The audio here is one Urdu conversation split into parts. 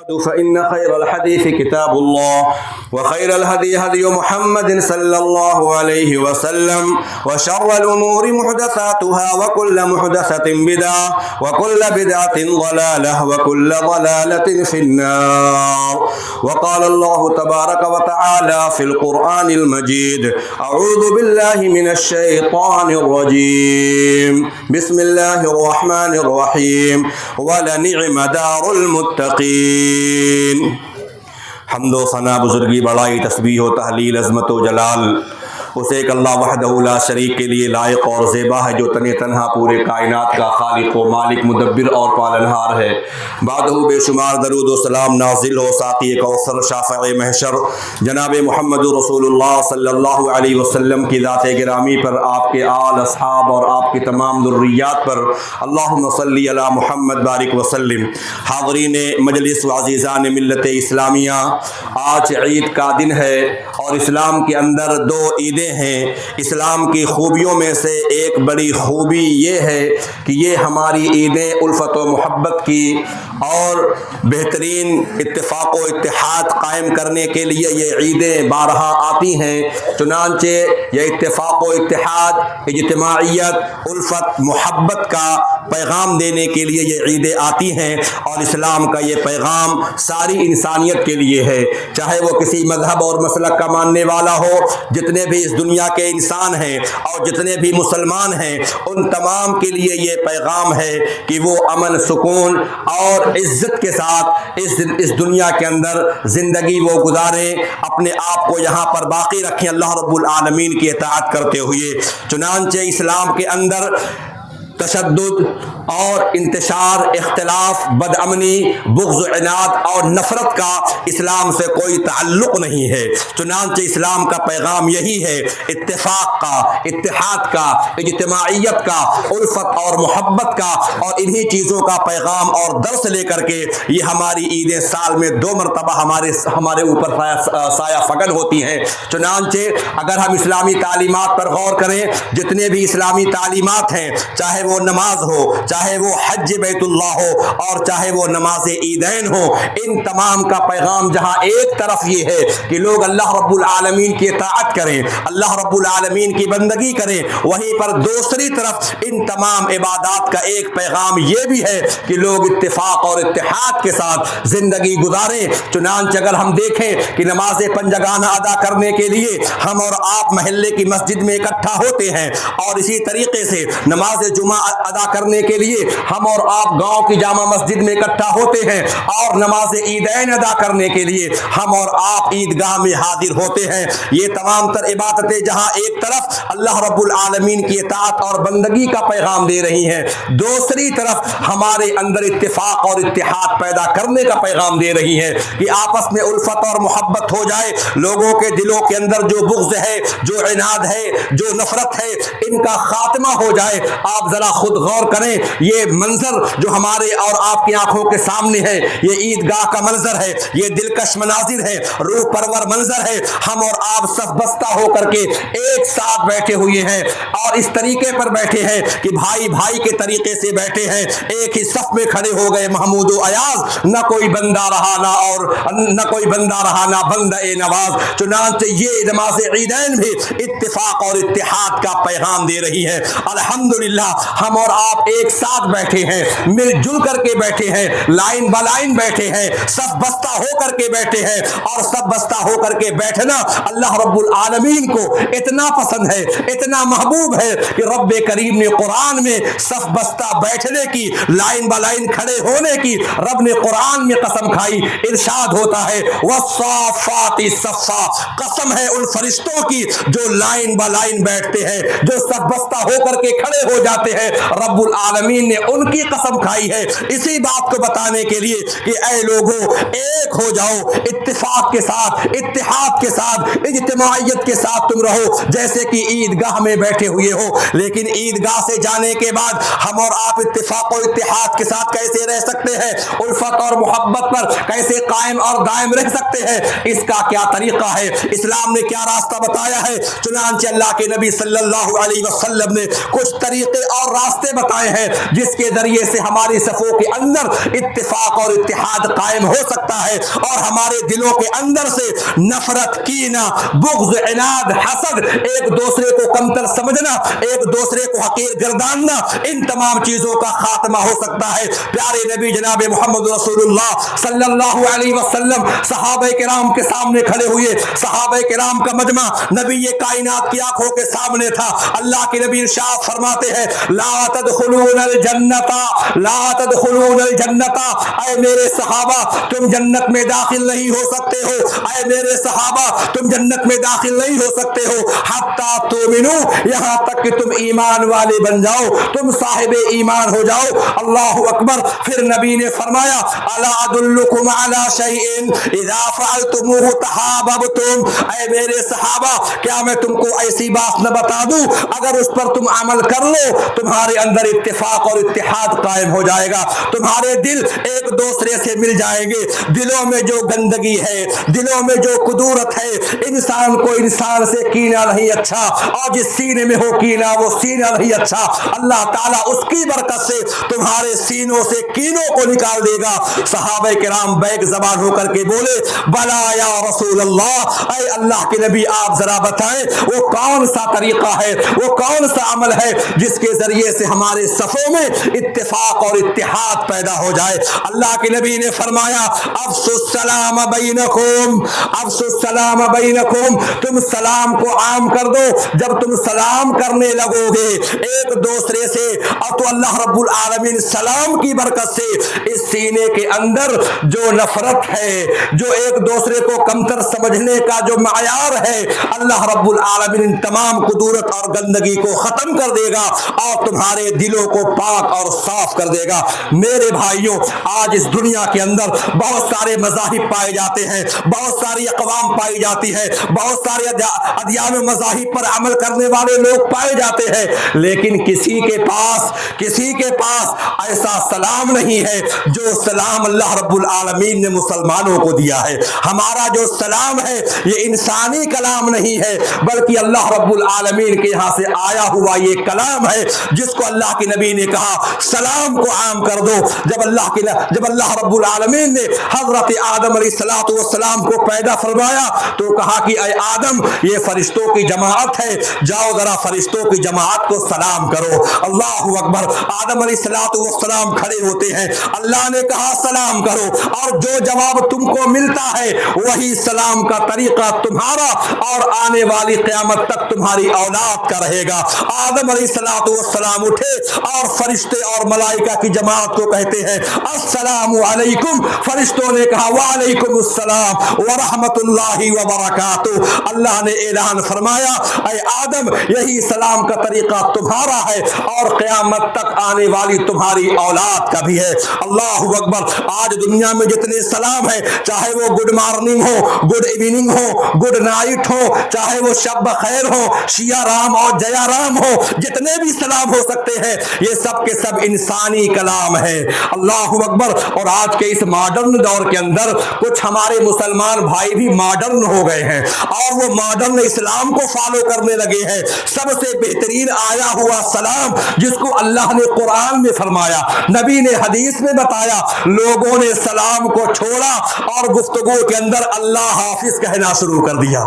فإن خير الحديث كتاب الله وخير الهدي هدي محمد صلى الله عليه وسلم وشر الأمور محدثاتها وكل محدثة بدعة وكل بدعة ضلالة وكل ضلالة في النار. وقال الله تبارك وتعالى في القرآن المجيد: أعوذ بالله من الشيطان الرجيم. بسم الله الرحمن الرحيم. ولنعم دار المتقین. حمد و ثنا، بزرگی، بڑائی، تسبیح و تحلیل، عظمت و جلال اس ایک اللہ وحدہ لا شریک کے لیے لائق اور زیبا ہے، جو تنہا پورے کائنات کا خالق و مالک، مدبر اور پالنہار ہے. بعدہ بے شمار درود و سلام نازل ہو ساقی کوثر، شافع محشر، جناب محمد رسول اللہ صلی اللہ علیہ وسلم کی ذات گرامی پر، آپ کے آل، اصحاب اور آپ کی تمام ذریات پر. اللہم صلی علی محمد بارک وسلم. حاضرین مجلس و عزیزان ملت اسلامیہ، آج عید کا دن ہے اور اسلام کے اندر دو عیدیں ہیں. اسلام کی خوبیوں میں سے ایک بڑی خوبی یہ ہے کہ یہ ہماری عیدیں الفت و محبت کی اور بہترین اتفاق و اتحاد قائم کرنے کے لیے یہ عیدیں بارہا آتی ہیں. چنانچہ یہ اتفاق و اتحاد، اجتماعیت، الفت، محبت کا پیغام دینے کے لیے یہ عیدیں آتی ہیں، اور اسلام کا یہ پیغام ساری انسانیت کے لیے ہے، چاہے وہ کسی مذہب اور مسلک کا ماننے والا ہو. جتنے بھی اس دنیا کے انسان ہیں اور جتنے بھی مسلمان ہیں، ان تمام کے لیے یہ پیغام ہے کہ وہ امن، سکون اور عزت کے ساتھ اس دنیا کے اندر زندگی وہ گزاریں، اپنے آپ کو یہاں پر باقی رکھیں اللہ رب العالمین کی اطاعت کرتے ہوئے. چنانچہ اسلام کے اندر تشدد اور انتشار، اختلاف، بدامنی، بغض و عناد اور نفرت کا اسلام سے کوئی تعلق نہیں ہے. چنانچہ اسلام کا پیغام یہی ہے، اتفاق کا، اتحاد کا، اجتماعیت کا، الفت اور محبت کا، اور انہی چیزوں کا پیغام اور درس لے کر کے یہ ہماری عیدیں سال میں 2 مرتبہ ہمارے اوپر سایہ فگن ہوتی ہیں. چنانچہ اگر ہم اسلامی تعلیمات پر غور کریں، جتنے بھی اسلامی تعلیمات ہیں، چاہے وہ نماز ہو، چاہے وہ حج بیت اللہ ہو، اور چاہے وہ نماز عیدین ہو، ان تمام کا پیغام جہاں ایک طرف یہ ہے کہ لوگ اللہ رب العالمین کی اطاعت کریں، اللہ رب العالمین کی بندگی کریں، وہیں پر دوسری طرف ان تمام عبادات کا ایک پیغام یہ بھی ہے کہ لوگ اتفاق اور اتحاد کے ساتھ زندگی گزاریں. چنانچہ اگر ہم دیکھیں کہ نماز پنجگانہ ادا کرنے کے لیے ہم اور آپ محلے کی مسجد میں اکٹھا ہوتے ہیں، اور اسی طریقے سے نماز جمعہ ادا کرنے کے لیے ہم اور آپ گاؤں کی جامع مسجد میں اکٹھا ہوتے ہیں، اور نماز عیدین ادا کرنے کے لیے ہم اور آپ عیدگاہ میں حاضر ہوتے ہیں. یہ تمام تر عبادتیں جہاں ایک طرف اللہ رب العالمین کی اطاعت اور بندگی کا پیغام دے رہی ہیں، دوسری طرف ہمارے اندر اتفاق اور اتحاد پیدا کرنے کا پیغام دے رہی ہیں کہ آپس میں الفت اور محبت ہو جائے. لوگوں کے دلوں کے اندر جو بغض ہے، جو عناد ہے، جو نفرت ہے، ان کا خاتمہ ہو جائے. آپ ذرا خود غور کریں، یہ منظر جو ہمارے اور آپ کی آنکھوں کے سامنے ہے، یہ عیدگاہ کا منظر ہے، یہ دلکش مناظر ہے، روح پرور منظر ہے. ہم اور آپ صف بستہ ہو کر کے ایک ساتھ بیٹھے ہوئے ہیں، اور اس طریقے پر بیٹھے ہیں کہ بھائی بھائی کے طریقے سے بیٹھے ہیں، ایک ہی صف میں کھڑے ہو گئے محمود و ایاز، نہ کوئی بندہ رہا نہ کوئی بندہ رہا نہ بندہ نواز. چنانچہ یہ نماز عیدین بھی اتفاق اور اتحاد کا پیغام دے رہی ہے. الحمدللہ ہم اور آپ ایک ساتھ بیٹھے ہیں، مل جل کر کے بیٹھے ہیں، لائن بلائن بیٹھے ہیں، صف بستہ ہو کر کے بیٹھے ہیں. اور صف بستہ ہو کر کے بیٹھنا اللہ رب العالمین کو اتنا پسند ہے، اتنا محبوب ہے کہ رب کریم نے قرآن میں صف بستہ بیٹھنے کی، لائن بلائن کھڑے ہونے کی رب نے قرآن میں قسم کھائی. ارشاد ہوتا ہے والصافات صفا، قسم ہے ان فرشتوں کی جو لائن بلائن بیٹھتے ہیں، جو صف بستہ ہو کر کے کھڑے ہو جاتے ہیں. رب العالمین نے ان کی قسم کھائی ہے اسی بات کو بتانے کے لیے کہ اے لوگوں ایک ہو جاؤ، اتفاق کے ساتھ، اتحاد کے ساتھ، اجتماعیت کے ساتھ تم رہو جیسے کہ عیدگاہ میں بیٹھے ہوئے ہو. لیکن عیدگاہ سے جانے کے بعد ہم اور آپ اتفاق و اتحاد کے ساتھ کیسے رہ سکتے ہیں، الفت اور محبت پر کیسے قائم اور دائم رہ سکتے ہیں؟ اس کا کیا طریقہ ہے؟ اسلام نے کیا راستہ بتایا ہے؟ چنانچہ اللہ کے نبی صلی اللہ علیہ وسلم نے کچھ طریقے اور راستے بتائے ہیں جس کے ذریعے سے ہماری صفوں کے اندر اتفاق اور اتحاد قائم ہو سکتا ہے اور ہمارے دلوں کے اندر سے نفرت، کینہ، بغض، عناد، حسد، ایک دوسرے کو کمتر سمجھنا، ایک دوسرے کو حقیر گرداننا، ان تمام چیزوں کا خاتمہ ہو سکتا ہے۔ پیارے نبی جناب محمد رسول اللہ صلی اللہ علیہ وسلم صحابہ کرام کے سامنے کھڑے ہوئے، صحابہ کرام کا مجمع نبی کائنات کی آنکھوں کے سامنے تھا۔ اللہ کے نبی ارشاد فرماتے ہیں لا تدخلون الجنت، لا تدخلون الجنت، اے میرے صحابہ تم جنت میں داخل نہیں ہو سکتے ہو، اے میرے صحابہ تم جنت میں داخل نہیں ہو سکتے ہو حتی تؤمنو، یہاں تک کہ تم ایمان والے بن جاؤ، تم صاحب ایمان ہو جاؤ۔ اللہ اکبر۔ پھر نبی نے فرمایا الا ادلکم علی شیء اذا فعلتموه تحاببتم، اے میرے صحابہ کیا میں تم کو ایسی بات نہ بتا دوں اگر اس پر تم عمل کر لو تمہارے اندر اتفاق اور اتحاد قائم ہو جائے گا، تمہارے دل ایک دوسرے سے مل جائیں گے۔ دلوں میں جو گندگی ہے، دلوں میں جو کدورت ہے، انسان کو انسان سے کینہ نہیں اچھا، اور جس سینے میں ہو کینہ وہ سینہ نہیں اچھا، اللہ تعالیٰ اس کی برکت سے تمہارے سینوں سے کینوں کو نکال دے گا۔ صحابہ کرام بیک زبان ہو کر کے بولے بلا یا رسول اللہ، اے اللہ کے نبی آپ ذرا بتائیں وہ کون سا طریقہ ہے، وہ کون سا عمل ہے جس کے ذریعے سے ہمارے صفوں میں اتفاق اور اتحاد پیدا ہو جائے۔ اللہ کے نبی نے فرمایا افشوا السلام بینکم، افشوا السلام بینکم، تم سلام کو عام کر دو۔ جب تم سلام کرنے لگو گے ایک دوسرے سے اور تو اللہ رب العالمین سلام کی برکت سے اس سینے کے اندر جو نفرت ہے، جو ایک دوسرے کو کمتر سمجھنے کا جو معیار ہے، اللہ رب العالمین ان تمام قدورت اور گندگی کو ختم کر دے گا اور تمہارے دلوں کو پاک اور صاف کر دے گا۔ میرے بھائیوں، آج اس دنیا کے اندر بہت سارے مذاہب پائے جاتے ہیں، بہت ساری اقوام پائی جاتی ہے، بہت سارے ادیان و مذاہب پر عمل کرنے والے لوگ پائے جاتے ہیں، لیکن کسی کے پاس ایسا سلام نہیں ہے جو سلام اللہ رب العالمین نے مسلمانوں کو دیا ہے۔ ہمارا جو سلام ہے یہ انسانی کلام نہیں ہے بلکہ اللہ رب العالمین کے یہاں سے آیا ہوا یہ کلام ہے جس کو اللہ کے نبی نے کہا سلام کو عام کر دو۔ جب اللہ رب العالمین نے حضرت آدم علیہ السلام کو پیدا فرمایا تو کہا کہ اے آدم یہ فرشتوں کی جماعت ہے، جاؤ ذرا فرشتوں کی جماعت کو سلام کرو۔ اللہ اکبر۔ آدم علیہ السلام کھڑے ہوتے ہیں، اللہ نے کہا سلام کرو، اور جو جواب تم کو ملتا ہے وہی سلام کا طریقہ تمہارا اور آنے والی قیامت تک تمہاری اولاد کا رہے گا۔ آدم علیہ السلام اٹھے اور فرشتے اور ملائکہ کی جماعت کو کہتے ہیں السلام علیکم، فرشتوں نے کہا وعلیکم السلام ورحمت اللہ وبرکاتہ۔ اللہ نے اعلان فرمایا اے آدم یہی سلام کا طریقہ تمہارا ہے اور قیامت تک آنے والی تمہاری اولاد کا بھی ہے۔ اللہ اکبر۔ آج دنیا میں جتنے سلام ہیں، چاہے وہ گڈ مارننگ ہو، گڈ ایوننگ ہو، گڈ نائٹ ہو، چاہے وہ شب بخیر ہو، شیا رام اور جیا رام ہو، جتنے بھی سلام ہو سکتے ہیں یہ سب کے سب انسانی کلام ہے۔ اللہ اکبر۔ اور آج کے اس ماڈرن دور کے اندر کچھ ہمارے مسلمان بھائی بھی ماڈرن ہو گئے ہیں اور وہ ماڈرن اسلام کو فالو کرنے لگے ہیں۔ سب سے بہترین آیا ہوا سلام جس کو اللہ نے قرآن میں فرمایا، نبی نے حدیث میں بتایا، لوگوں نے سلام کو چھوڑا اور گفتگو کے اندر اللہ حافظ کہنا شروع کر دیا۔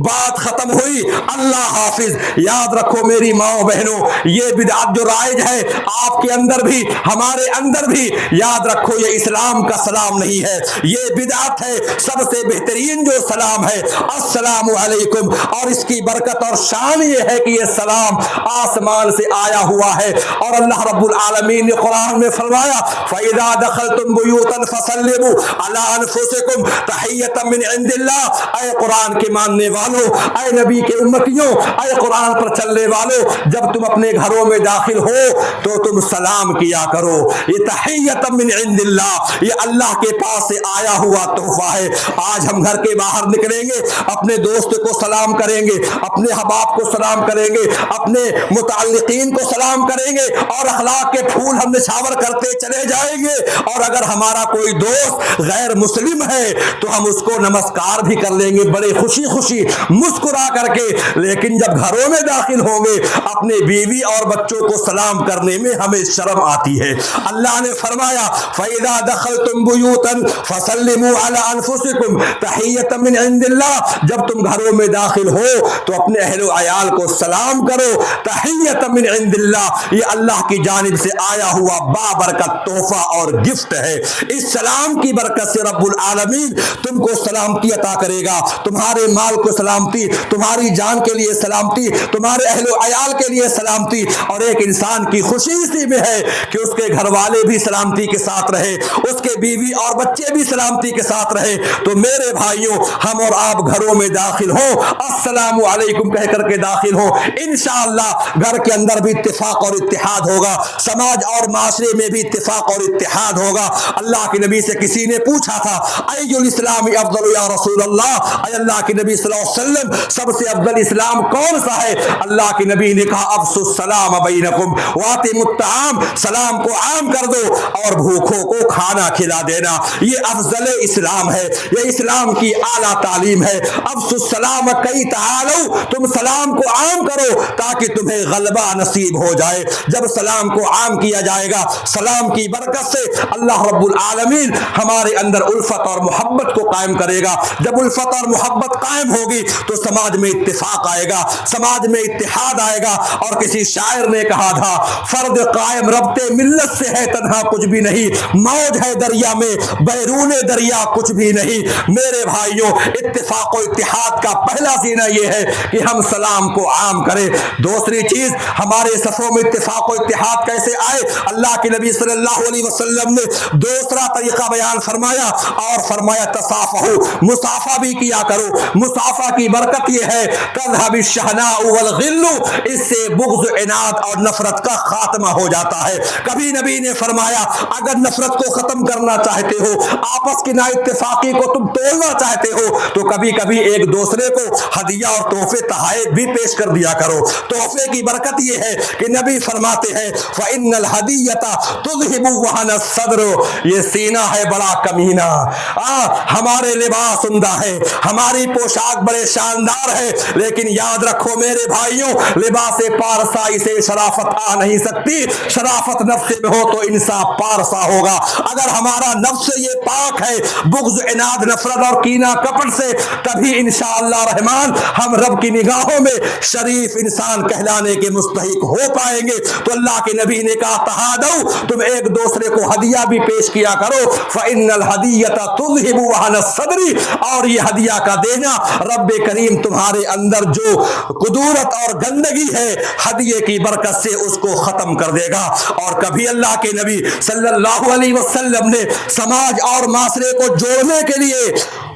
بات ختم ہوئی اللہ حافظ۔ یاد رکھو میری ماں بہنوں، یہ بدعت جو رائج ہے آپ کے اندر بھی ہمارے اندر بھی، یاد رکھو یہ اسلام کا سلام نہیں ہے، یہ بدعت ہے۔ سب سے بہترین جو سلام ہے السلام علیکم، اور اس کی برکت اور شان یہ ہے کہ یہ سلام آسمان سے آیا ہوا ہے اور اللہ رب العالمین نے قرآن میں فرمایا فَإِذَا دَخَلْتُمْ بُيُوتًا فَسَلِّمُوا عَلَىٰ أَنفُسِكُمْ تَحِيَّةً مِّنْ عِندِ اللَّهِ۔ اے قرآن کے ماننے والوں، اے نبی کے امتیوں، اے قرآن پر چلنے والوں، جب تم اپنے گھروں میں داخل ہو تو تم سلام کیا کرو۔ یہ تحیۃ من عند اللہ، یہ اللہ کے پاس سے آیا ہوا تحفہ ہے۔ آج ہم گھر کے باہر نکلیں گے اپنے دوست کو سلام کریں گے، اپنے احباب کو سلام کریں گے، اپنے متعلقین کو سلام کریں گے اور اخلاق کے پھول ہم نچھاور کرتے چلے جائیں گے، اور اگر ہمارا کوئی دوست غیر مسلم ہے تو ہم اس کو نمسکار بھی کر لیں گے بڑے خوشی خوشی مسکرا کر کے، لیکن جب گھروں میں داخل ہوں گے اپنے بیوی اور بچوں بچوں کو سلام کرنے میں ہمیں شرم آتی ہے۔ اللہ نے فرمایا فَإِذَا دَخَلْتُمْ بُيُوتًا فَسَلِّمُوا عَلَىٰ أَنفُسِكُمْ تَحِيَّةً مِّنْ عِندِ اللَّهِ، جب تم گھروں میں داخل ہو تو اپنے اہل و عیال کو سلام کرو، تحیۃ من عند اللہ، یہ اللہ کی جانب سے آیا ہوا بابرکت تحفہ اور گفٹ ہے۔ اس سلام کی برکت سے رب العالمین تم کو سلامتی عطا کرے گا، تمہارے مال کو سلامتی، تمہاری جان کے لیے سلامتی، تمہارے اہل و عیال کے لیے سلامتی۔ اور ایک انسان کی خوشی اسی میں ہے کہ اس کے گھر والے بھی سلامتی کے ساتھ رہے، اس کے بیوی اور بچے بھی سلامتی کے ساتھ رہے۔ تو میرے بھائیوں، ہم اور آپ گھروں میں داخل ہو السلام علیکم کہہ کر کے داخل ہو، انشاءاللہ گھر کے اندر بھی اتفاق اور اتحاد ہوگا، سماج اور معاشرے میں بھی اتفاق اور اتحاد ہوگا۔ اللہ کے نبی سے کسی نے پوچھا تھا ای الاسلام افضل یا رسول اللہ، اے اللہ کے نبی صلی اللہ علیہ وسلم سب سے افضل اسلام کون سا ہے؟ اللہ کے نبی نے کہا افشوا السلام بینکم واتموا الطعام، سلام کو عام کر دو اور بھوکوں کو کھانا کھلا دینا، یہ افضل اسلام ہے، یہ اسلام کی اعلیٰ تعلیم ہے۔ افشوا السلام کئی تعالوا، تم سلام کو عام کرو تاکہ تمہیں غلبہ نصیب ہو جائے۔ جب سلام کو عام کیا جائے گا، سلام کی برکت سے اللہ رب العالمین ہمارے اندر الفت اور محبت کو قائم کرے گا۔ جب الفت اور محبت قائم ہوگی تو سماج میں اتفاق آئے گا، سماج میں اتحاد آئے گا۔ اور کسی شاعر نے کہا تھا فرد قائم ربط ملت سے ہے تنہا کچھ بھی نہیں، موج ہے دریا میں بیرون دریا کچھ بھی نہیں۔ میرے بھائیوں، اتفاق و اتحاد کا پہلا زینہ یہ ہے کہ ہم سلام کو عام کریں۔ دوسری چیز، ہمارے صفوں میں اتفاق و اتحاد کیسے آئے؟ اللہ کے نبی صلی اللہ علیہ وسلم نے دوسرا طریقہ بیان فرمایا اور فرمایا تصافحوا، مصافحہ بھی کیا کرو۔ مصافحہ کی برکت یہ ہے تذهب الشحناء والغل، اس سے بغض، عناد اور نفرت کا خاتمہ ہو جاتا ہے۔ کبھی نبی نے فرمایا اگر نفرت کو ختم کرنا چاہتے ہو، آپس کی نا اتفاقی کو تم توڑنا چاہتے ہو، تو کبھی کبھی ایک دوسرے کو ہدیہ اور تحفے تحائف بھی پیش کر دیا کرو۔ تحفے کی برکت یہ ہے کہ نبی فرماتے ہیں فَإِنَّ الْهَدِيَّةَ تُذْهِبُ وَهَنَ الصَّدْرُ، یہ سینہ ہے بڑا کمینہ، ہمارے لباس عمدہ ہے، ہماری پوشاک بڑے شاندار ہے، لیکن یاد رکھو میرے بھائیوں، لباس پارسائی سے شرافت آ نہیں سکتی۔ شرافت نفس میں ہو تو انسان پارسا ہوگا۔ اگر ہمارا نفس یہ پاک ہے بغض، عناد، نفرت اور کینہ کپٹ سے، تبھی انشاءاللہ رحمان ہم رب کی نگاہوں میں شریف انسان کہلانے کے مستحق ہو پائیں گے۔ تو اللہ کے نبی نے کہا تہادوا، تم ایک دوسرے کو ہدیہ بھی پیش کیا کرو۔ فإن الہدیۃ تذہب وہن الصدر، اور یہ ہدیہ کا دینا رب کریم تمہارے اندر جو قدورت اور گندگی ہے ہدیے کی برکت سے اس کو ختم کر دے گا۔ اور کبھی اللہ کے نبی صلی اللہ علیہ وسلم نے سماج اور معاشرے کو جوڑنے کے لیے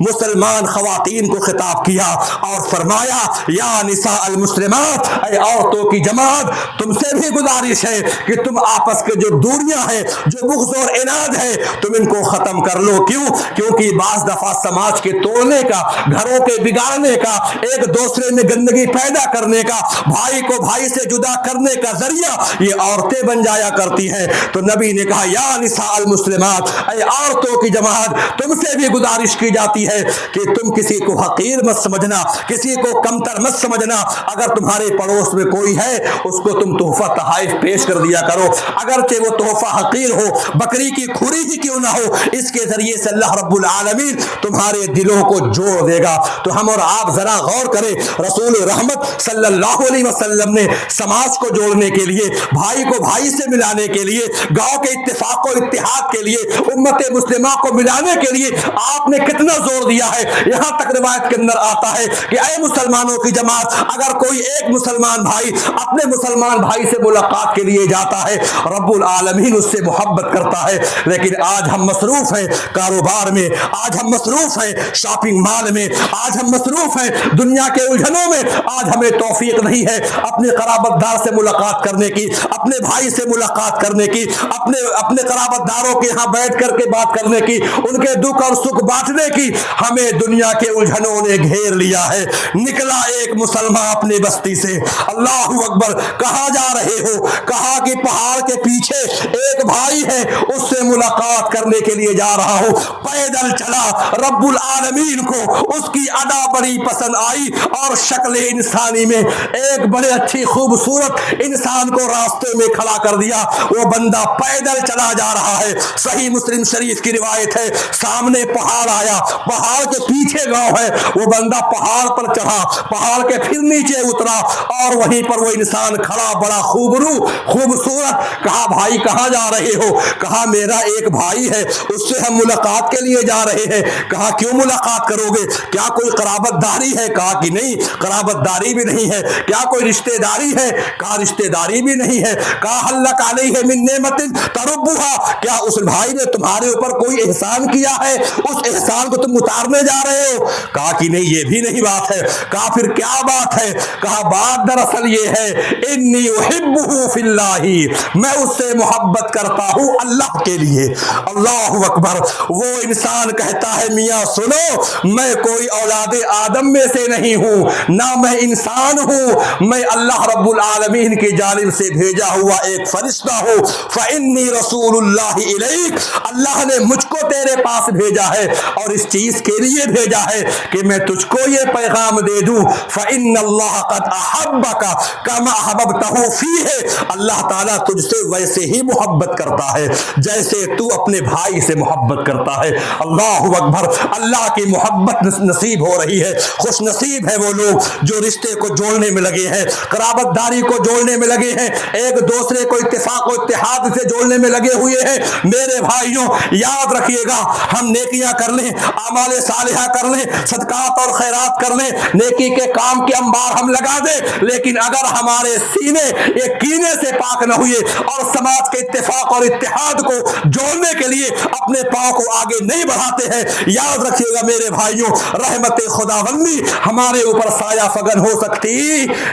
مسلمان خواتین کو خطاب کیا اور فرمایا یا نساء المسلمات، اے عورتوں کی جماعت، تم سے بھی گزارش ہے کہ تم آپس کے جو دوریاں ہیں، جو بغض اور عناد ہے، تم ان کو ختم کر لو۔ کیوں؟ کیونکہ بعض دفعہ سماج کے توڑنے کا، گھروں کے بگاڑنے کا، ایک دوسرے میں گندگی پیدا کرنے کا، بھائی کو بھائی سے جدا کرنے کا ذریعہ یہ عورتیں بن جایا کرتی ہیں۔ تو نبی نے کہا یا نساء المسلمات، اے عورتوں کی جماعت، تم سے بھی گزارش کی جاتی ہے کہ تم کسی کو حقیر مت سمجھنا، کسی کو کمتر مت سمجھنا۔ اگر تمہارے پڑوس میں کوئی ہے اس کو تم تحفہ تحائف پیش کر دیا کرو، اگرچہ وہ تحفہ حقیر ہو، بکری کی کھری ہی کیوں نہ ہو، اس کے ذریعے سے اللہ رب العالمین تمہارے دلوں کو جوڑ دے گا۔ تو ہم اور آپ ذرا غور کریں، رسول رحمت صلی اللہ علیہ وسلم نے سماج کو جوڑنے کے لیے، بھائی کو بھائی سے ملانے کے لیے، گاؤں کے اتفاق و اتحاد کے لیے، امت مسلمہ کو ملانے کے لیے آپ نے کتنا زور دیا ہے۔ یہاں تک روایت کے اندر آتا ہے کہ اے مسلمانوں کی جماعت، اگر کوئی ایک مسلمان بھائی اپنے مسلمان بھائی سے ملاقات کے لیے جاتا ہے، رب العالمین اس سے محبت کرتا ہے۔ لیکن آج ہم مصروف ہیں کاروبار میں، آج ہم مصروف ہیں شاپنگ مال میں، آج ہم مصروف ہیں دنیا کے الجھنوں میں، آج ہمیں توفیق نہیں ہے اپنے قرابت دار سے ملاقات کرنے کی، اپنے بھائی سے ملاقات کرنے کی، اپنے قرابت داروں کے ہاں بیٹھ کر کے بات کرنے کی، ان کے دکھ اور سکھ بانٹنے کی۔ ہمیں دنیا کے الجھنوں نے گھیر لیا ہے۔ نکلا ایک مسلمان اپنی بستی سے، اللہ اکبر، کہاں جا رہے ہو؟ کہا کہ پہاڑ کے پیچھے ایک بھائی ہے، اس سے ملاقات کرنے کے لیے جا رہا ہوں۔ پیدل چلا، رب العالمین کو اس کی ادا بڑی پسند آئی اور شکل انسانی میں ایک بڑے اچھی خوبصورت انسان کو راستے میں کھڑا کر دیا۔ وہ بندہ پیدل چلا جا رہا ہے۔ صحیح مسلم شریف کی روایت ہے، سامنے پہاڑ آیا، پہاڑ کے پیچھے گاؤں ہے، وہ بندہ پہاڑ پر چڑھا، پہاڑ کے پھر نیچے اترا اور وہیں پر وہ انسان کھڑا، بڑا خوبصورت۔ کہا بھائی کہاں جا رہے ہو؟ کہا میرا ایک بھائی ہے، اس سے ہم ملاقات کے لیے جا رہے ہیں۔ کہا کیوں ملاقات کرو گے؟ کیا کوئی قرابت داری ہے؟ کہا کہ نہیں، قرابت داری بھی نہیں ہے۔ کیا کوئی رشتہ داری ہے؟ کہا رشتہ داری بھی نہیں ہے۔ کہا حل لک علیہ من نعمت تربھا، کیا اس بھائی نے تمہارے اوپر کوئی احسان کیا ہے؟ اس احسان کو تم اتارنے جا رہے ہو؟ کہا کہ نہیں، یہ بھی نہیں بات ہے۔ کہا پھر کیا بات ہے؟ کہا بات دراصل یہ ہے، انی احبہ فی اللہ، میں اس سے محبت کرتا ہوں اللہ کے لیے۔ اللہ اکبر۔ وہ انسان کہتا ہے میاں سنو، میں کوئی اولاد آدم میں سے نہیں ہوں، نہ میں انسان ہوں، میں اللہ رب العالمین کی جانب سے بھیجا ہوا ایک فرشتہ ہوں۔ فإنی رسول اللہ الیک، اللہ نے مجھ کو تیرے پاس بھیجا ہے اور اس چیز کے لیے بھیجا ہے کہ میں تجھ کو یہ پیغام دے دوں۔ فإن اللہ قد احبک کما احببتہ فیہ، اللہ تعالیٰ تجھ سے ویسے ہی محبت کرتا ہے جیسے تو اپنے بھائی سے محبت کرتا ہے۔ اللہ اکبر۔ اللہ کی محبت نصیب ہو رہی ہے۔ خوش نصیب ہے وہ لوگ جو رشتے کو جوڑنے میں لگے ہیں، قرابت داری کو جوڑنے میں لگے ہیں، ایک دوسرے کو اتفاق و اتحاد سے جوڑنے میں لگے ہوئے ہیں۔ میرے بھائیوں یاد رکھیے گا، ہم نیکیاں کر لیں، اعمال صالحہ کر لیں، صدقات اور خیرات کر لیں، نیکی کے کام کے انبار ہم لگا دیں، لیکن اگر ہمارے سینے ایک کینے سے پاک نہ ہوئے اور سماج کے اتفاق اور اتحاد کو جوڑنے کے لیے اپنے پاؤں کو آگے نہیں بڑھاتے ہیں، یاد رکھیے گا میرے بھائیوں، رحمت خداوندی ہمارے اوپر سایہ فگن ہو سکتی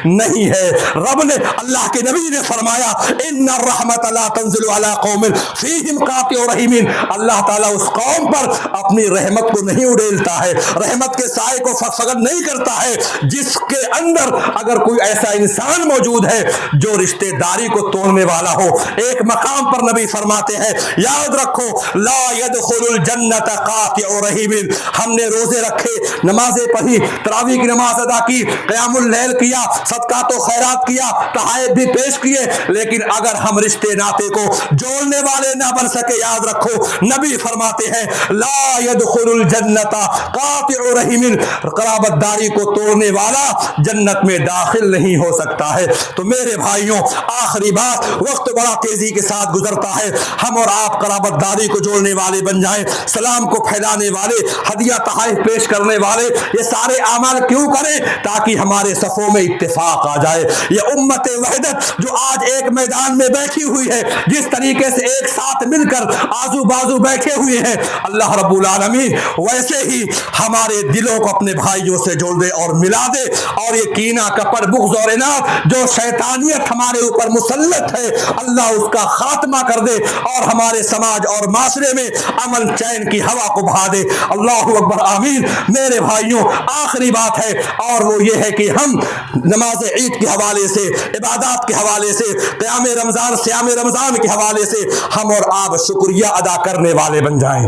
نہیں ہے۔ رب نے، اللہ کے نبی نے فرمایا ان الرحمت لا تنزل علی قوم فیہم قاطع رحیم، اللہ تعالیٰ اس قوم پر اپنی رحمت کو نہیں اڑیلتا ہے، رحمت کے سائے کو فگن نہیں کرتا ہے جس کے اندر اگر کوئی ایسا انسان موجود ہے جو رشتہ داری کو توڑنے والا ہو۔ ایک مقام پر نبی فرماتے ہیں یاد رکھو لا يدخل الجنت قاطع رحیم، ہم نے روزے رکھے، نمازیں پڑھی، تراویح کی نماز ادا کی، قیام اللیل کیا، صدقات و خیرات کیا، تحائف بھی پیش کیے، لیکن اگر ہم رشتے ناطے کو جوڑنے والے نہ بن سکے، یاد رکھو نبی فرماتے ہیں لا يدخل الجنت قاطع رحیم، قرابت داری کو توڑنے والا جنت میں داخل نہیں ہو سکتا ہے۔ تو میرے بھائیوں آخری بات، وقت بڑا تیزی کے ساتھ گزرتا ہے، ہم اور آپ قرابت داری کو جوڑنے والے بن جائیں، سلام کو پھیلانے والے، ہدیہ تحائف پیش کرنے والے، یہ سارے اعمال کیوں کریں؟ تاکہ ہمارے صفوں میں اتفاق آ جائے۔ یہ امت وحدت جو آج ایک میدان میں بیٹھی ہوئی ہے، جس طریقے سے ایک ساتھ مل کر آزو بازو بیٹھے ہوئے ہیں، اللہ رب العالمین ویسے ہی ہمارے دلوں کو اپنے بھائیوں سے جوڑ دے اور ملا دے، اور یہ کینہ کپٹ بغض اور اناد جو شیطانیت ہمارے اوپر مسلط ہے، اللہ اس کا خاتمہ کر دے اور ہمارے سماج اور معاشرے میں امن چین کی ہوا کو بہا دے۔ اللہ اکبر، آمین۔ میرے بھائیوں آخری بات ہے اور وہ یہ ہے کہ ہم نماز عید کے حوالے سے، عبادات کے حوالے سے، قیام رمضان، صیام رمضان کے حوالے سے ہم اور آپ شکریہ ادا کرنے والے بن جائیں،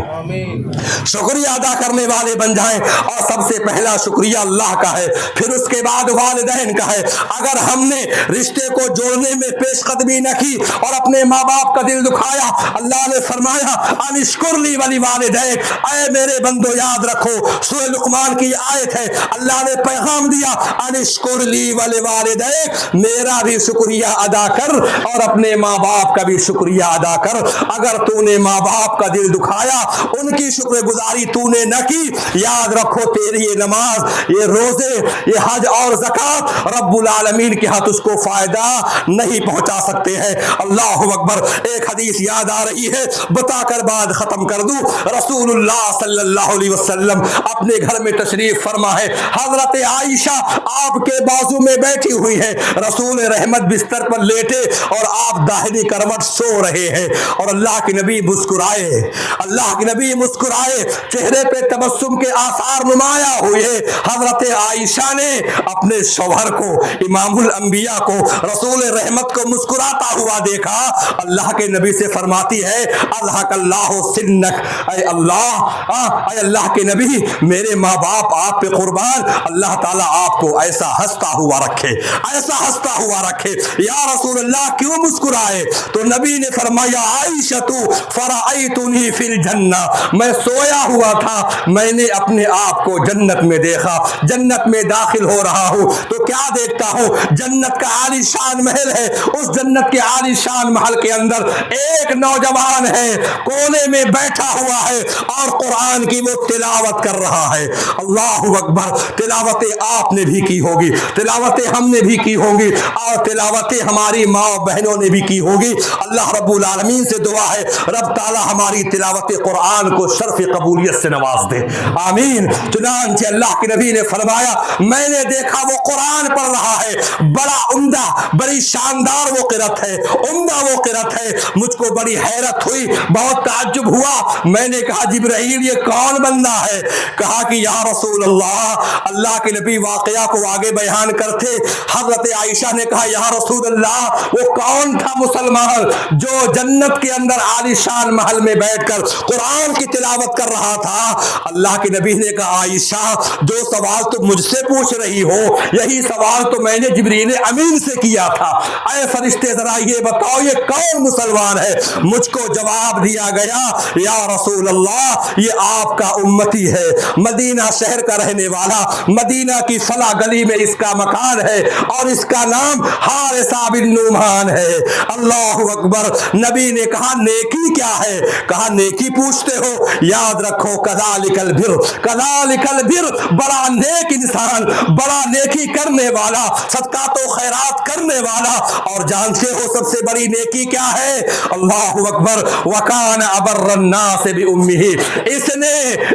شکریہ ادا کرنے والے بن جائیں۔ اور سب سے پہلا شکریہ اللہ کا ہے، پھر اس کے بعد والدین کا ہے۔ اگر ہم نے رشتے کو جوڑنے میں پیش قدمی نہ کی اور اپنے ماں باپ کا دل دکھایا، اللہ نے فرمایا ان اشکر لی ولی والدیک، اے میرے بندو یاد رکھو، سورہ لقمان کی آیت ہے، اللہ نے پیغام دیا ان اشکر لی ولی والدیک، میرا بھی شکریہ ادا کر اور اپنے ماں باپ کا بھی شکریہ ادا کر۔ اگر تو نے ماں باپ کا دل دکھایا، ان کی شکر گزاری تو نے نہ کی، یاد رکھو تیری یہ نماز، یہ روزے، یہ حج اور زکات رب العالمین کے ہاتھ اس کو فائدہ نہیں پہنچا سکتے ہیں۔ اللہ اکبر۔ ایک حدیث یاد آ رہی ہے، بتا کر بعد ختم کر دوں۔ رسول اللہ صلی اللہ علیہ وسلم اپنے گھر میں تشریف فرما ہے، حضرت عائشہ آپ کے بازو میں بیٹھی ہوئی ہے، رسول رحمت بستر پر لیٹے اور آپ داہنی کروٹ سو رہے ہیں، اور اللہ کے نبی مسکرائے، اللہ کے نبی مسکرائے، چہرے پہ پہ تبسم کے آثار نمایاں ہوئے۔ حضرت عائشہ نے اپنے شوہر کو، امام الانبیاء کو، رسول رحمت کو مسکراتا ہوا دیکھا، اللہ کے نبی سے فرماتی ہے اضحک اللہ سنک، اے اللہ کے نبی میرے ماں باپ آپ پہ قربان، اللہ تعالیٰ آپ کو ایسا ہنستا ہوا رکھے، ایسا ہنستا ہوا رکھے۔ یا رسول اللہ کیوں مسکرائے؟ تو نبی نے فرمایا عائشہ فرأیتنی فی الجنہ، میں سویا ہوا تھا، میں نے اپنے آپ کو جنت میں دیکھا، جنت میں داخل ہو رہا ہوں تو کیا دیکھتا ہوں؟ جنت کا عالی شان محل ہے، اس جنت کے عالی شان محل کے اندر ایک نوجوان ہے، کونے میں بیٹھا ہوا ہے اور قرآن کی وہ تلاوت کر رہا ہے۔ اللہ اکبر، تلاوتیں آپ نے بھی کی ہوگی، تلاوتیں ہم نے بھی کی ہوں گی، اور تلاوتیں ہماری ماں بہنوں نے بھی کی ہوگی۔ اللہ رب العالمین سے دعا ہے رب تعالی ہماری تلاوت قرآن کو شرف قبولیت سے نواز دے، آمین۔ چنانچہ اللہ کے نبی نے فرمایا میں نے دیکھا وہ قرآن پڑھ رہا ہے، بڑا عمدہ، بڑی شاندار وہ قرأت ہے، عمدہ وہ قرأت ہے۔ مجھ کو بڑی حیرت ہوئی، بہت تعجب ہوا۔ میں نے کہا جبرائیل یہ کون بندہ ہے؟ کہا کہ یا رسول اللہ کے نبی واقعہ کو آگے بیان کرتے، حضرت عائشہ نے کہا یا رسول اللہ وہ کون تھا مسلمان جو جنت کے اندر عالی شان محل میں بیٹھ کر قرآن کی تلاوت کر رہا تھا؟ اللہ کے نبی نے کہا عائشہ جو سوال تم مجھ سے پوچھ رہی ہو یہی سوال تو میں نے جبریل امین سے کیا تھا، اے فرشتے ذرا یہ بتاؤ یہ کون مسلمان ہے؟ مجھ کو جواب دیا گیا یا رسول اللہ یہ آپ کا امتی ہے، مدینہ شہر کا رہنے والا، مدینہ کی فلاں گلی میں اس کا مکان ہے اور اس کا نام حارثہ بن نعمان ہے۔ اللہ اکبر۔ نبی نے کہا نیکی کیا ہے؟ کہا نیکی پوچھتے ہو، یاد رکھو کذالک البر، کذالک البر، بڑا نیک انسان، بڑا نیکی کرنے والا، صدقات و خیرات کرنے والا، اور جانتے ہو سب سے بڑی نیکی کیا ہے؟ اللہ اکبر۔ وکان ابر الناس بامہ،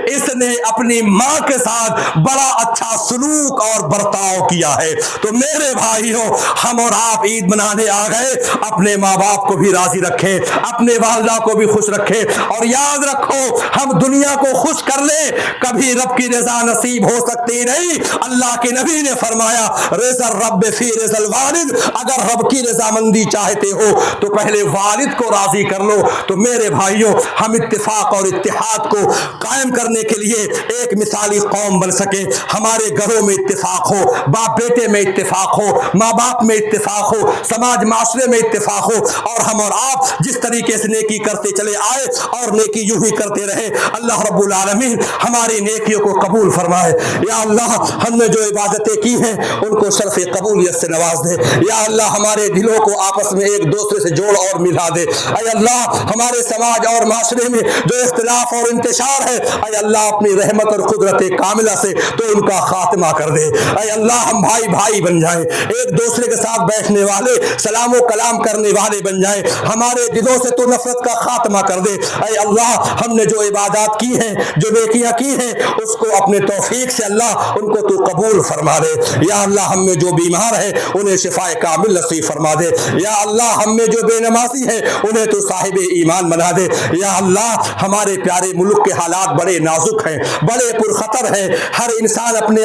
اس نے اپنی ماں کے ساتھ بڑا اچھا سلوک اور برتاؤ کیا ہے۔ تو میرے بھائیوں ہم اور آپ عید منانے آ گئے، اپنے ماں باپ کو بھی راضی رکھیں، اپنے والدہ کو بھی خوش رکھیں، اور یاد رکھو ہم دنیا کو خوش کر لیں کبھی رب کی رضا نصیب ہو سکتی نہیں۔ اللہ کے نبی نے فرمایا رضا الرب فی رضا الوالد، اگر رب کی رضامندی چاہتے ہو تو پہلے والد کو راضی کر لو۔ تو میرے بھائیوں ہم اتفاق اور اتحاد کو قائم کرنے کے لیے ایک مثالی قوم بن سکے، ہمارے گھروں میں اتفاق ہو، باپ بیٹے میں اتفاق ہو، ماں باپ میں اتفاق ہو، سماج معاشرے میں اتفاق ہو، اور ہم اور آپ جس طریقے سے نیکی کرتے چلے آئے اور نیکی یوں ہی کرتے رہے۔ اللہ رب العالمین ہماری نیکیوں کو قبول فرمائے۔ یا اللہ ہم نے جو عبادتیں کی ہیں ان کو شرف قبولیت سے نواز دے۔ یا اللہ ہمارے دلوں کو آپس میں ایک دوسرے سے جوڑ اور ملا دے۔ اے اللہ ہمارے سماج اور معاشرے میں جو اختلاف اور انتشار ہے اے اللہ اپنی رحمت اور قدرت کاملہ سے تو ان کا خاتمہ کر دے۔ اے اللہ ہم بھائی بھائی بن جائیں، ایک دوسرے کے ساتھ بیٹھنے والے، سلام و کلام کرنے والے بن جائیں، ہمارے دلوں سے تو نفرت کا خاتمہ کر دے۔ اے اللہ ہم نے جو عبادات کی ہیں، جو نیکیاں کی ہیں، اس کو اپنے توفیق سے اللہ ان کو تو قبول فرما دے۔ یا اللہ ہم میں جو بیمار ہے انہیں شفاء کامل نصیب فرما دے۔ یا اللہ ہم میں جو بے نمازی ہے انہیں تو صاحب ایمان بنا دے۔ یا اللہ ہمارے پیارے ملک کے حالات بڑے نازک ہیں، بڑے پرخطر ہیں، ہر انسان اپنے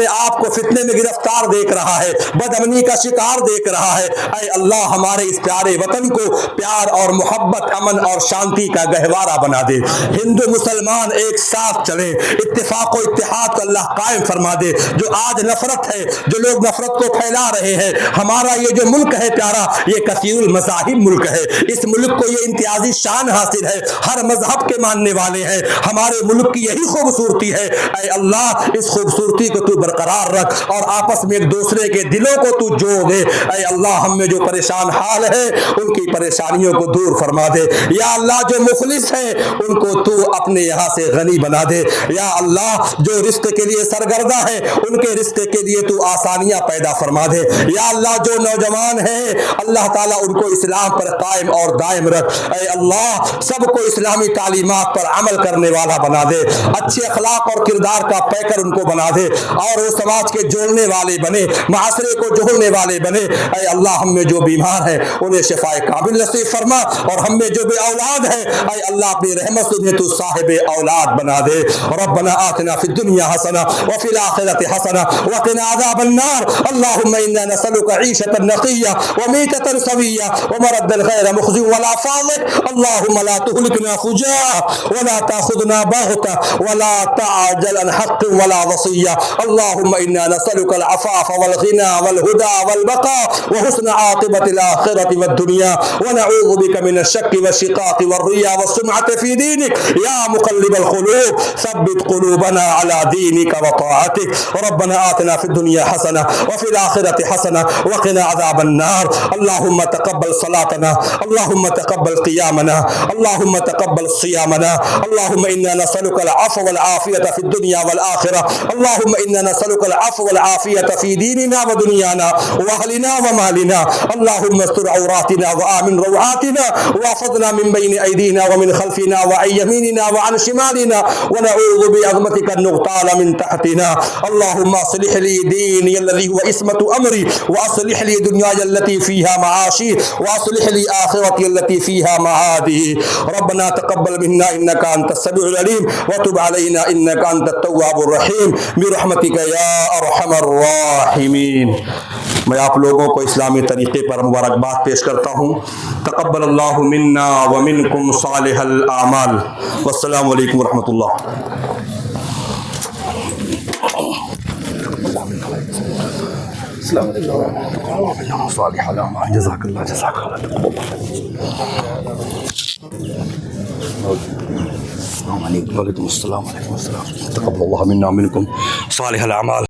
آپ کو فتنے میں گرفتار دیکھ رہا ہے، بد امنی کا شکار دیکھ رہا ہے۔ اے اللہ ہمارے اس پیارے وطن کو پیار اور محبت، امن اور شانتی کا گہوارہ بنا دے۔ ہندو مسلمان ایک ساتھ چلیں، اتفاق و اتحاد کو اللہ قائم فرما دے۔ جو آج نفرت ہے، جو لوگ نفرت کو پھیلا رہے ہیں، ہمارا یہ جو ملک ہے پیارا، یہ کثیر المذاہب ملک ہے، اس ملک کو یہ امتیازی شان حاصل ہے، ہر مذہب کے ماننے والے ہیں، ہمارے ملک کی یہی خوبصورتی ہے۔ اے اللہ اس خوبصورتی کو تو برقرار رکھ اور آپس میں ایک دوسرے کے دلوں کو تو جوڑ دے۔ اے اللہ ہم میں جو پریشان حال ہے ان کی پریشانیوں کو دور فرما دے۔ یا اللہ جو مفلس ہیں ان کو تو اپنے یہاں سے غنی بنا دے۔ یا اللہ جو رزق کے لیے سرگردہ ہیں ان کے رزق کے لیے تو آسانیاں پیدا فرما دے۔ یا اللہ جو نوجوان ہیں اللہ تعالیٰ ان کو اسلام پر قائم اور دائم رکھ۔ اے اللہ سب کو اسلامی تعلیمات پر عمل کرنے والا بنا دے، اچھے اخلاق اور کردار کا پیکر ان کو بنا دے، اور وہ سماج کے جوڑنے والے بنے، معاشرے کو جوڑنے والے بنے۔ اے اللہ ہم میں جو بیمار ہیں انہیں شفاء کامل نصیب فرما، اور ہم میں جو بے اولاد ہیں اے اللہ اپنی رحمت سے انہیں تو صاحب اولاد بنا دے. ربنا آتنا فی الدنیا حسنہ وفی الآخرۃ حسنہ وقنا عذاب النار. اللهم انا نسألك عيشة نقية وميتة سوية ومردا غير مخزي ولا فاضح. اللهم لا تهلكنا فجاء ولا تأخذنا بغتة ولا تعجل عن حق ولا وصية. اللهم انا نسألك العفاف والغنى والهدى والبقاء وحسن عاقبة الآخرة والدنيا ونعوذ بك من الشك والشقاق والرياء والسمعة في دينك. يا مقلب القلوب ثبت قلوبنا على دينك وطاعتك. ربنا آتنا في الدنيا حسنة وفي الآخرة حسنة وقنا عذاب النار. اللهم تقبل صلاتنا. اللهم تقبل قيامنا. اللهم تقبل صيامنا. اللهم إنا نسألك العفو والعافية في الدنيا والآخرة. اللهم إنا نسألك العفو والعافية في ديننا ودنيانا وأهلنا ومالنا. اللهم استر عوراتنا وآمن روعاتنا واحفظنا من بين أيدينا ومن خلفنا وعن يميننا وعن شمالنا ونعوذ بعظمتك أن نغتال من تحتنا. اللهم أصلح لي ديني الذي هو عصمة أمري وأصلح لي دنياي التي فيها معاشي وأصلح لي آخرتي التي فيها معادي. ربنا تقبل منا إنك أنت السميع العليم وتب علينا إنك أنت التواب الرحيم برحمتك يا أرحم الراحمين. میں آپ لوگوں کو اسلامی طریقے پر مبارکباد پیش کرتا ہوں. تقبل اللہ منا ومنکم صالح الاعمال. والسلام علیکم ورحمۃ اللہ. السلام علیکم صالح الاعمال. جزاک اللہ جزاک اللہ. السلام علیکم. وعلیکم السلام. تقبل اللہ منا ومنکم صالح الاعمال.